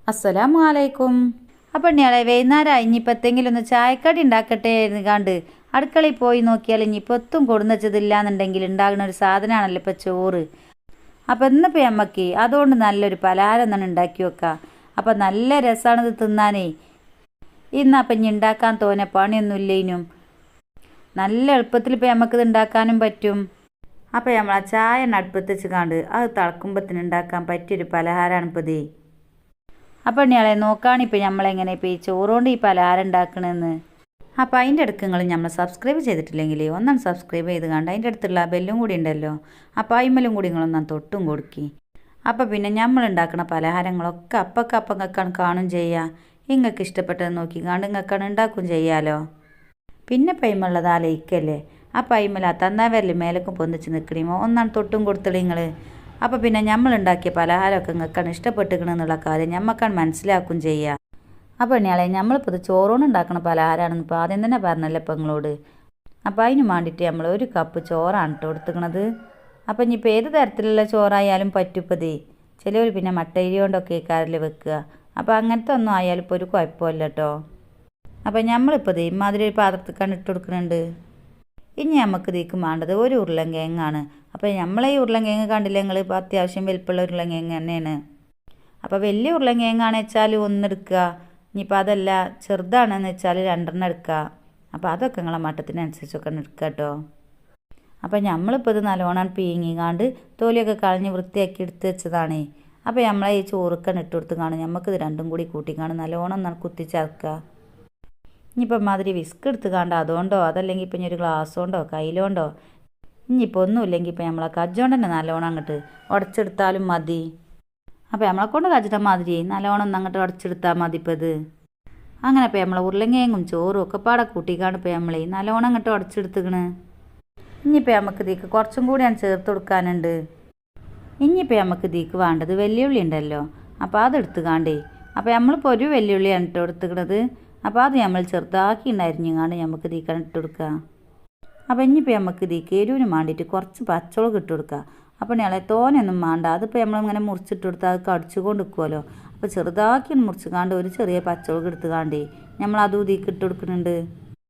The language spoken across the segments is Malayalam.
അസ്സലാമു അലൈക്കും. അപ്പം ഇനിയാളെ വൈകുന്നേരം ഇനിയിപ്പോൾ ഒന്ന് ചായക്കടി ഉണ്ടാക്കട്ടെ എന്ന് കണ്ട് അടുക്കളയിൽ പോയി നോക്കിയാൽ ഇനിയിപ്പോൾ ഒത്തും കൊടുന്ന് വെച്ചതില്ല എന്നുണ്ടെങ്കിൽ ഉണ്ടാകുന്ന ഒരു സാധനമാണല്ലോ ഇപ്പോൾ ചോറ്. അപ്പോൾ ഇന്നിപ്പോൾ അമ്മക്ക് അതുകൊണ്ട് നല്ലൊരു പലഹാരം തന്നെ ഉണ്ടാക്കി വെക്കാം. അപ്പം നല്ല രസമാണിത് തിന്നാനേ. ഇന്നപ്പം ഇനി ഉണ്ടാക്കാൻ തോന്നെ പണിയൊന്നുമില്ലേനും നല്ല എളുപ്പത്തിൽ ഇപ്പോൾ നമുക്കിത് ഉണ്ടാക്കാനും പറ്റും. അപ്പോൾ നമ്മൾ ആ ചായ അടുപ്പത്ത് വെച്ച് കണ്ട് അത് തിളക്കുമ്പത്തിന് ഉണ്ടാക്കാൻ പറ്റിയൊരു പലഹാരമാണ് ഇപ്പോൾ ഇത്. അപ്പോൾ ഇയാളെ നോക്കുകയാണിപ്പോൾ നമ്മളെങ്ങനെ ഇപ്പോൾ ഈ ചോറുകൊണ്ട് ഈ പലഹാരം ഉണ്ടാക്കണമെന്ന്. അപ്പോൾ അതിൻ്റെ അടുക്ക് നിങ്ങൾ നമ്മൾ സബ്സ്ക്രൈബ് ചെയ്തിട്ടില്ലെങ്കിൽ ഒന്നാണ് സബ്സ്ക്രൈബ് ചെയ്ത് കണ്ട് അതിൻ്റെ അടുത്തുള്ള ബെല്ലും കൂടി ഉണ്ടല്ലോ, അപ്പോൾ അയിമലും കൂടി നിങ്ങളൊന്നാ തൊട്ടും കൊടുക്കി. അപ്പോൾ പിന്നെ നമ്മൾ ഉണ്ടാക്കുന്ന പലഹാരങ്ങളൊക്കെ അപ്പം കാണും ചെയ്യുക. നിങ്ങൾക്ക് ഇഷ്ടപ്പെട്ടത് നോക്കി കണ്ട് നിങ്ങൾക്കാണ് ഉണ്ടാക്കും ചെയ്യാലോ. പിന്നെ പൈമുള്ളത് ആലോചിക്കല്ലേ, ആ പൈമല തന്നാവരല് മേലക്കും പൊന്നിച്ച് നിൽക്കണമോ ഒന്നാണ് തൊട്ടും കൊടുത്തില്ല നിങ്ങൾ. അപ്പോൾ പിന്നെ നമ്മളുണ്ടാക്കിയ പലഹാരമൊക്കെ നിങ്ങൾക്കാണ് ഇഷ്ടപ്പെട്ടിരിക്കണമെന്നുള്ള കാര്യം ഞമ്മക്കാണ് മനസ്സിലാക്കും ചെയ്യുക. അപ്പോൾ ഇയാളെ നമ്മളിപ്പോൾ ഇത് ചോറോണ്ട് ഉണ്ടാക്കുന്ന പലഹാരമാണെന്ന് ഇപ്പോൾ ആദ്യം തന്നെ പറഞ്ഞല്ലോ ഇപ്പോൾ നിങ്ങളോട്. അപ്പോൾ അതിന് വേണ്ടിയിട്ട് നമ്മൾ 1 കപ്പ് ചോറാണ് കേട്ടോ എടുത്തുക്കണത്. അപ്പോൾ ഇനിയിപ്പോൾ ഏത് തരത്തിലുള്ള ചോറായാലും പറ്റുപ്പത്. ചിലവർ പിന്നെ മട്ടരി കൊണ്ടൊക്കെ കരൽ വെക്കുക. അപ്പോൾ അങ്ങനത്തെ ഒന്നും ആയാലും ഇപ്പോൾ ഒരു കുഴപ്പമില്ല കേട്ടോ. അപ്പോൾ നമ്മളിപ്പോൾ ഇത് ഇമാതിരി ഒരു പാത്രത്തിക്കാണ് ഇട്ട് കൊടുക്കുന്നുണ്ട്. ഇനി നമുക്ക് ഇതിലേക്ക് വേണ്ടത് 1 ഉരുളൻകിഴങ്ങാണ്. അപ്പോൾ നമ്മളെ ഈ ഉരുളൻകിഴങ്ങ് കണ്ടില്ല നിങ്ങൾ, ഇപ്പോൾ അത്യാവശ്യം വലിപ്പമുള്ള ഉരുളൻകിഴങ്ങ് തന്നെയാണ്. അപ്പോൾ വലിയ ഉരുളൻകിഴങ്ങാണെന്ന് വെച്ചാൽ 1 എടുക്കുക. ഇനിയിപ്പോൾ അതല്ല ചെറുതാണെന്ന് വെച്ചാൽ 2 എടുക്കുക. അപ്പോൾ അതൊക്കെ നിങ്ങളെ മട്ടത്തിനനുസരിച്ചൊക്കെ എടുക്കുക കേട്ടോ. അപ്പോൾ നമ്മളിപ്പോൾ ഇത് നല്ലോണം പീങ്ങിക്കാണ്ട് തോലിയൊക്കെ കളഞ്ഞ് വൃത്തിയാക്കി എടുത്ത് വെച്ചതാണ്. അപ്പോൾ നമ്മളെ ഈ ചോറുക്കാണ് ഇട്ട് കൊടുത്ത് കാണും. നമുക്കിത് രണ്ടും കൂടി കൂട്ടിക്കാണ് നല്ലോണം കുത്തിച്ചേർക്കുക. ഇനിയിപ്പോൾ മാതിരി വിസ്ക് എടുത്ത് കാണ്ട അതുകൊണ്ടോ അതല്ലെങ്കിൽ ഇപ്പം ഇനി ഒരു ഗ്ലാസ് കൊണ്ടോ കയ്യിലോണ്ടോ ഇനിയിപ്പോൾ ഒന്നുമില്ലെങ്കിൽ ഇപ്പോൾ നമ്മളെ കജ്ജോണ്ട് തന്നെ നല്ലോണം അങ്ങോട്ട് ഉടച്ചെടുത്താലും മതി. അപ്പോൾ നമ്മളെ കൊണ്ട് കജ്ജിട്ട മാതിരി നല്ലോണം ഒന്ന് അങ്ങോട്ട് ഉടച്ചെടുത്താൽ മതി. ഇപ്പോൾ ഇത് അങ്ങനെ ഇപ്പോൾ നമ്മളെ ഉരുളങ്കിഴങ്ങും ചോറും ഒക്കെ പാടെ കൂട്ടിക്കാണ് ഇപ്പോൾ നമ്മൾ നല്ലോണം അങ്ങോട്ട് ഉടച്ചെടുത്തുക്കണ്. ഇനിയിപ്പോൾ നമുക്ക് ഇതിക്ക് കുറച്ചും കൂടിയാണ് ചേർത്ത് കൊടുക്കാനുണ്ട്. ഇനിയിപ്പോൾ നമുക്ക് ഇതിക്ക് വേണ്ടത് വെല്ലുള്ളി ഉണ്ടല്ലോ, അപ്പോൾ അതെടുത്ത് കാണ്ടേ. അപ്പോൾ നമ്മളിപ്പോൾ ഒരു വെല്ലുള്ളിയാണ് ഇട്ട് എടുത്തുക്കണത്. അപ്പോൾ അത് നമ്മൾ ചെറുതാക്കി അരിഞ്ഞാണ്ട് നമുക്ക് ഇതിക്കാണ് ഇട്ട് കൊടുക്കുക. അപ്പോൾ ഇനിയിപ്പോൾ നമുക്ക് ഇതിക്ക് എരിവിന് വേണ്ടിയിട്ട് കുറച്ച് പച്ചമുളക് ഇട്ട് കൊടുക്കുക. അപ്പോൾ ഞങ്ങളെ തോനെയൊന്നും വേണ്ട. അതിപ്പോൾ നമ്മളിങ്ങനെ മുറിച്ചിട്ട് കൊടുത്താൽ അത് കടിച്ചു കൊണ്ട് നിൽക്കുമല്ലോ. അപ്പോൾ ചെറുതാക്കി മുറിച്ച് കാണ്ട് ഒരു ചെറിയ പച്ചമുളക് എടുത്ത് കാണ്ടേ നമ്മൾ അതും ഇതിക്ക് ഇട്ട് കൊടുക്കുന്നുണ്ട്.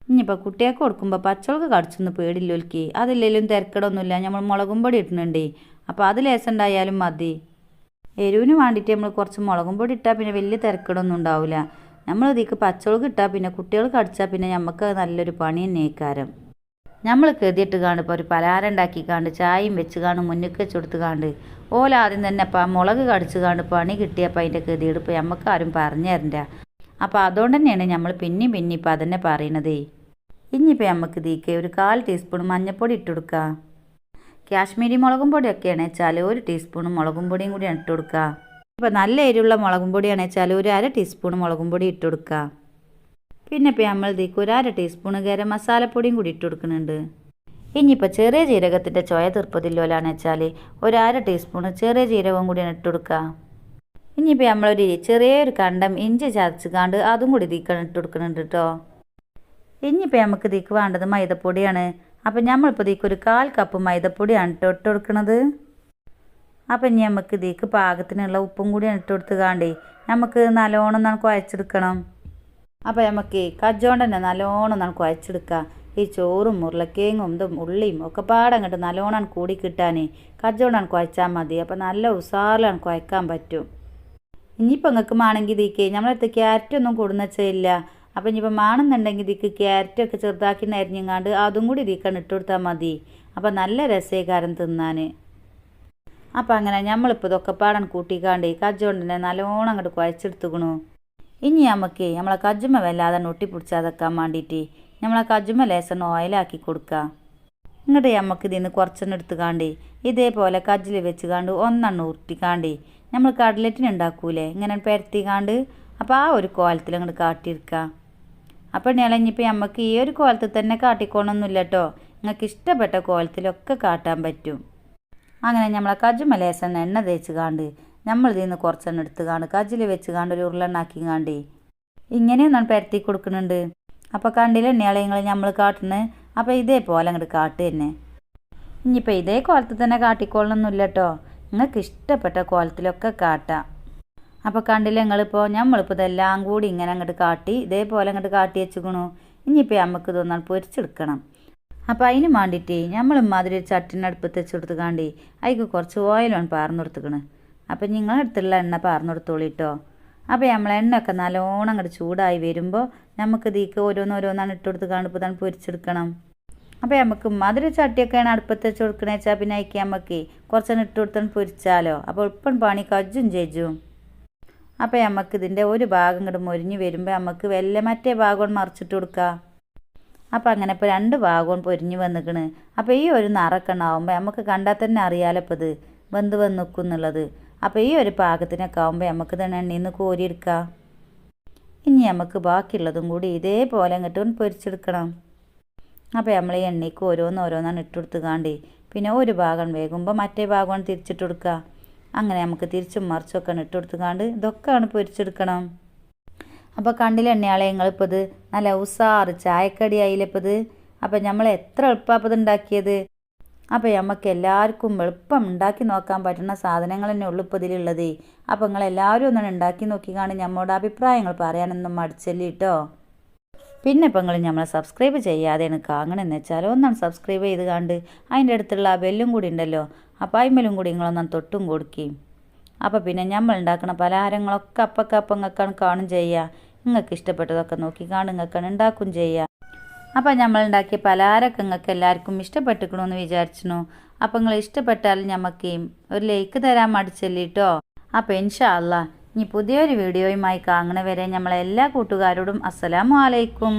ഇനിയിപ്പോൾ കുട്ടികൾക്ക് കൊടുക്കുമ്പോൾ പച്ചമുളക് കടിച്ചൊന്ന് പേടില്ലൊലിക്ക്, അതില്ലെങ്കിലും തിരക്കടൊന്നുമില്ല. നമ്മൾ മുളകും പൊടി ഇട്ടുന്നുണ്ടേ, അപ്പോൾ അത് ലേസം ഉണ്ടായാലും മതി. എരിവിന് വേണ്ടിയിട്ട് നമ്മൾ കുറച്ച് മുളകും പൊടി ഇട്ടാൽ പിന്നെ വലിയ തിരക്കടൊന്നും ഉണ്ടാവില്ല. നമ്മൾ ഇതിക്ക് പച്ചമുളക് ഇട്ടാൽ പിന്നെ കുട്ടികൾ കടിച്ചാൽ പിന്നെ നമുക്ക് നല്ലൊരു പണി തന്നെയായിക്കാരം. നമ്മൾ കെതിയിട്ട് കാണും ഇപ്പോൾ ഒരു പലഹാരം ഉണ്ടാക്കി കാണ്ട് ചായയും വെച്ച് കാണും മുന്നിക്ക് വെച്ച് കൊടുത്ത് കാണ്ട് ആദ്യം തന്നെ അപ്പം ആ മുളക് കടിച്ച് കാണ്ട് പണി കിട്ടിയപ്പോൾ അതിൻ്റെ കെതിയിട്ട് ഇപ്പോൾ നമുക്ക് ആരും പറഞ്ഞു തരണ്ട. അപ്പോൾ അതുകൊണ്ട് തന്നെയാണ് നമ്മൾ പിന്നെയും ഇപ്പം അതന്നെ പറയണതേ. ഇനിയിപ്പോൾ നമുക്ക് ഇതിക്ക് ഒരു 1/4 ടീസ്പൂൺ മഞ്ഞൾപ്പൊടി ഇട്ട് കൊടുക്കുക. കാശ്മീരി മുളകും പൊടിയൊക്കെയാണ് വെച്ചാൽ 1 ടീസ്പൂൺ മുളകും പൊടിയും കൂടി ഇട്ട് കൊടുക്കുക. ഇപ്പോൾ നല്ല എരിവുള്ള മുളകും പൊടിയാണ് വെച്ചാൽ ഒരു 1/2 ടീസ്പൂൺ മുളകും പൊടി ഇട്ട് കൊടുക്കുക. പിന്നെ ഇപ്പോൾ നമ്മൾ ഇതിക്ക് ഒരു 1/2 ടീസ്പൂൺ ഗരം മസാലപ്പൊടിയും കൂടി ഇട്ട് കൊടുക്കുന്നുണ്ട്. ഇനിയിപ്പോൾ ചെറിയ ജീരകത്തിൻ്റെ ചോയ തീർപ്പതില്ലോലാന്ന് വെച്ചാൽ ഒരു 1/2 ടീസ്പൂൺ ചെറിയ ജീരകവും കൂടിയാണ് ഇട്ട് കൊടുക്കുക. ഇനിയിപ്പോൾ നമ്മളൊരു ചെറിയൊരു കണ്ടം ഇഞ്ചി ചതച്ച് കാണ്ട് അതും കൂടി ഇതിക്കാണ് ഇട്ട് കൊടുക്കുന്നുണ്ട് കേട്ടോ. ഇനിയിപ്പോൾ നമുക്ക് ഇതിക്ക് വേണ്ടത് മൈദപ്പൊടിയാണ്. അപ്പോൾ നമ്മളിപ്പോൾ ഇതിക്ക് ഒരു 1/4 കപ്പ് മൈദപ്പൊടിയാണ് ഇട്ട് കൊടുക്കുന്നത്. അപ്പം ഇനി നമുക്ക് ഇതിക്ക് പാകത്തിനുള്ള ഉപ്പും കൂടി ഇട്ട് കൊടുത്ത് കാണ്ടേ നമുക്ക് നല്ലോണം കുഴച്ചെടുക്കണം. അപ്പോൾ നമുക്ക് കജ്ജോണ്ട് തന്നെ നല്ലോണം കുഴച്ചെടുക്കുക. ഈ ചോറും ഉരുളക്കിഴങ്ങും ഇതും ഉള്ളിയും ഒക്കെ പാടങ്ങോട്ട് നല്ലോണം കൂടി കിട്ടാൻ കജ്ജോണ്ടാണ് കുഴച്ചാൽ മതി. അപ്പോൾ നല്ല ഉസാറിലാണ് കുഴക്കാൻ പറ്റും. ഇനിയിപ്പോൾ നിങ്ങൾക്ക് വേണമെങ്കിൽ ഇതിക്ക് നമ്മളടുത്ത് ക്യാരറ്റൊന്നും കൊടുന്ന് വെച്ചില്ല. അപ്പോൾ ഇനിയിപ്പോൾ വേണമെന്നുണ്ടെങ്കിൽ ഇതിക്ക് ക്യാരറ്റൊക്കെ ചെറുതാക്കി അരിഞ്ഞങ്ങാണ്ട് അതും കൂടി ഇതിക്കാണ് ഇട്ട് കൊടുത്താൽ മതി. അപ്പോൾ നല്ല രസേകാരം തിന്നാൻ. അപ്പോൾ അങ്ങനെ നമ്മളിപ്പോൾ ഇതൊക്കെ പാടം കൂട്ടിക്കാണ്ട് കജ്ജോണ്ട് തന്നെ നല്ലോണം അങ്ങോട്ട് കുഴച്ചെടുത്തുക്കണു. ഇനി നമുക്ക് നമ്മളെ കജ്ജുമ്മ വല്ലാതെ ഒട്ടിപ്പിടിച്ചാതെക്കാൻ വേണ്ടിയിട്ട് നമ്മളെ കജ്ജുമ്മ ലേസം ഓയിലാക്കി കൊടുക്കുക. ഇങ്ങോട്ട് നമുക്ക് ഇതിന്ന് കുറച്ചെണ്ണം എടുത്തുകാണ്ട് ഇതേപോലെ കജ്ജിൽ വെച്ച് കാണ്ട് ഒന്നെണ്ണം ഉരുട്ടിക്കാണ്ട് നമ്മൾ കട്ലറ്റിന് ഉണ്ടാക്കൂലേ ഇങ്ങനെ പരത്തിക്കാണ്ട് അപ്പോൾ ആ ഒരു കോലത്തിൽ അങ്ങോട്ട് കാട്ടിയെടുക്കുക. അപ്പോൾ ഇനിയിപ്പോൾ നമുക്ക് ഈ ഒരു കോലത്തിൽ തന്നെ കാട്ടിക്കോണമെന്നില്ല കേട്ടോ. നിങ്ങൾക്ക് ഇഷ്ടപ്പെട്ട കോലത്തിലൊക്കെ കാട്ടാൻ പറ്റും. അങ്ങനെ നമ്മളെ കജ്ജുമ്മ ലേസം എണ്ണ തേച്ച് കാണ്ട് നമ്മൾ ഇതിൽ നിന്ന് കുറച്ചെണ്ണം എടുത്ത് കാണ്ട് കജ്ജിൽ വെച്ച് കാണ്ട് ഒരു ഉരുളെണ്ണാക്കി കാണ്ട് ഇങ്ങനെയൊന്നാണ് പരത്തി കൊടുക്കുന്നുണ്ട്. അപ്പോൾ കണ്ടില്ല എണ്ണയാളെ നമ്മൾ കാട്ടുന്നത്. അപ്പോൾ ഇതേപോലെ അങ്ങോട്ട് കാട്ട് തന്നെ. ഇനിയിപ്പോൾ ഇതേ കോലത്തിൽ തന്നെ കാട്ടിക്കൊള്ളണമെന്നില്ല കേട്ടോ. നിങ്ങൾക്ക് ഇഷ്ടപ്പെട്ട കോലത്തിലൊക്കെ കാട്ടാം. അപ്പോൾ കണ്ടില്ലേ നിങ്ങളിപ്പോൾ നമ്മളിപ്പോൾ ഇതെല്ലാം കൂടി ഇങ്ങനെ അങ്ങോട്ട് കാട്ടി ഇതേപോലെ അങ്ങോട്ട് കാട്ടി വെച്ചിക്കണു. ഇനിയിപ്പോൾ നമുക്ക് ഇതൊന്നാണ് പൊരിച്ചെടുക്കണം. അപ്പോൾ അതിന് വേണ്ടിയിട്ട് നമ്മൾ ഇമാതിരി ഒരു ചട്ടിനടുപ്പത്ത് വെച്ച് കൊടുത്ത് കാണ്ടി അതിക്ക് കുറച്ച് ഓയിലാണ് പാർന്നു കൊടുത്തുക്കണ്. അപ്പോൾ നിങ്ങളടുത്തുള്ള എണ്ണ പാർന്നു കൊടുത്തോളിട്ടോ. അപ്പോൾ നമ്മൾ എണ്ണയൊക്കെ നല്ലോണം അങ്ങോട്ട് ചൂടായി വരുമ്പോൾ നമുക്ക് ഇതിക്ക് ഓരോന്നോരോന്നാണ് ഇട്ട് കൊടുത്ത് കാണിപ്പോൾ ഇതാണ് പൊരിച്ചെടുക്കണം. അപ്പോൾ നമുക്ക് മധുര ചട്ടിയൊക്കെയാണ് അടുപ്പത്ത് വെച്ച് കൊടുക്കണ വെച്ചാൽ പിന്നെ അതിക്ക് നമുക്ക് കുറച്ചെണ്ണം ഇട്ട് കൊടുത്താണ് പൊരിച്ചാലോ. അപ്പോൾ എളുപ്പം പണി കജ്ജും ചേച്ചും. അപ്പോൾ നമുക്ക് ഇതിൻ്റെ ഒരു ഭാഗം ഇങ്ങോട്ട് മൊരിഞ്ഞ് വരുമ്പോൾ നമുക്ക് വല്ല മറ്റേ ഭാഗം മറിച്ചിട്ട് കൊടുക്കുക. അപ്പോൾ അങ്ങനെ ഇപ്പോൾ 2 ഭാഗവും പൊരിഞ്ഞ് വന്നിക്കണ്. അപ്പോൾ ഈ ഒരു നിറക്കെ ഉണ്ടാവുമ്പോൾ നമുക്ക് കണ്ടാൽ തന്നെ അറിയാലോ ഇപ്പോൾ ഇത് വെന്ത് വന്ന് നിൽക്കും എന്നുള്ളത്. അപ്പോൾ ഈ ഒരു പാകത്തിനൊക്കെ ആകുമ്പോൾ നമുക്ക് തന്നെ എണ്ണയിൽ നിന്ന് കോരിയെടുക്കാം. ഇനി നമുക്ക് ബാക്കിയുള്ളതും കൂടി ഇതേപോലെ അങ്ങോട്ട് പൊരിച്ചെടുക്കണം. അപ്പോൾ നമ്മൾ ഈ എണ്ണയ്ക്ക് ഓരോന്നോരോന്നാണ് ഇട്ട് കൊടുത്ത് കാണ്ടി പിന്നെ ഒരു ഭാഗം വേകുമ്പോൾ മറ്റേ ഭാഗമാണ് തിരിച്ചിട്ട് കൊടുക്കുക. അങ്ങനെ നമുക്ക് തിരിച്ചും മറിച്ചൊക്കെ ഇട്ട് കൊടുത്ത് കാണ്ട് ഇതൊക്കെയാണ് പൊരിച്ചെടുക്കണം. അപ്പോൾ കണ്ടില്ല എണ്ണയാളെ നിങ്ങളിപ്പോൾ ഇത് നല്ല ഉസാറ് ചായക്കടി ആയില്ലപ്പോൾ ഇത്. അപ്പോൾ നമ്മൾ എത്ര എളുപ്പമാണ് ഇത് ഉണ്ടാക്കിയത്. അപ്പോൾ നമുക്ക് എല്ലാവർക്കും എളുപ്പം ഉണ്ടാക്കി നോക്കാൻ പറ്റുന്ന സാധനങ്ങൾ തന്നെ ഉള്ളു ഇപ്പോൾ ഇതിലുള്ളത്. അപ്പോൾ നിങ്ങളെല്ലാവരും ഒന്നും ഉണ്ടാക്കി നോക്കിക്കാണ്ട് നമ്മളുടെ അഭിപ്രായങ്ങൾ പറയാനൊന്നും മടിച്ചല്ലേ കേട്ടോ. പിന്നെ ഇപ്പോൾ നിങ്ങൾ നമ്മളെ സബ്സ്ക്രൈബ് ചെയ്യാതെയാണ് കാണണമെന്ന് വെച്ചാൽ ഒന്നാണ് സബ്സ്ക്രൈബ് ചെയ്ത് കണ്ട് അതിൻ്റെ അടുത്തുള്ള ആ ബെല്ലും കൂടി ഉണ്ടല്ലോ, അപ്പോൾ അതിന്മേലും കൂടി നിങ്ങളൊന്നാണ് തൊട്ടും കൊടുക്കുകയും. അപ്പോൾ പിന്നെ നമ്മൾ ഉണ്ടാക്കുന്ന പലഹാരങ്ങളൊക്കെ അപ്പങ്ങൾക്കാണ് കാണും ചെയ്യുക. നിങ്ങൾക്ക് ഇഷ്ടപ്പെട്ടതൊക്കെ നോക്കിക്കാണ്ട് നിങ്ങൾക്കാണ് ഉണ്ടാക്കും ചെയ്യുക. അപ്പോൾ നമ്മൾ ഉണ്ടാക്കിയ പലഹാരമൊക്കെ നിങ്ങൾക്ക് എല്ലാവർക്കും ഇഷ്ടപ്പെട്ടിക്കണമെന്ന് വിചാരിച്ചു. അപ്പോൾ നിങ്ങൾ ഇഷ്ടപ്പെട്ടാൽ നമുക്ക് ഒരു ലൈക്ക് തരാൻ മടിച്ചല്ലേ കേട്ടോ. അപ്പോൾ ഇൻഷാ അല്ലാ ഇനി പുതിയൊരു വീഡിയോയുമായി കാണുന്നവരെ നമ്മളെല്ലാ കൂട്ടുകാരോടും അസ്സലാമു അലൈക്കും.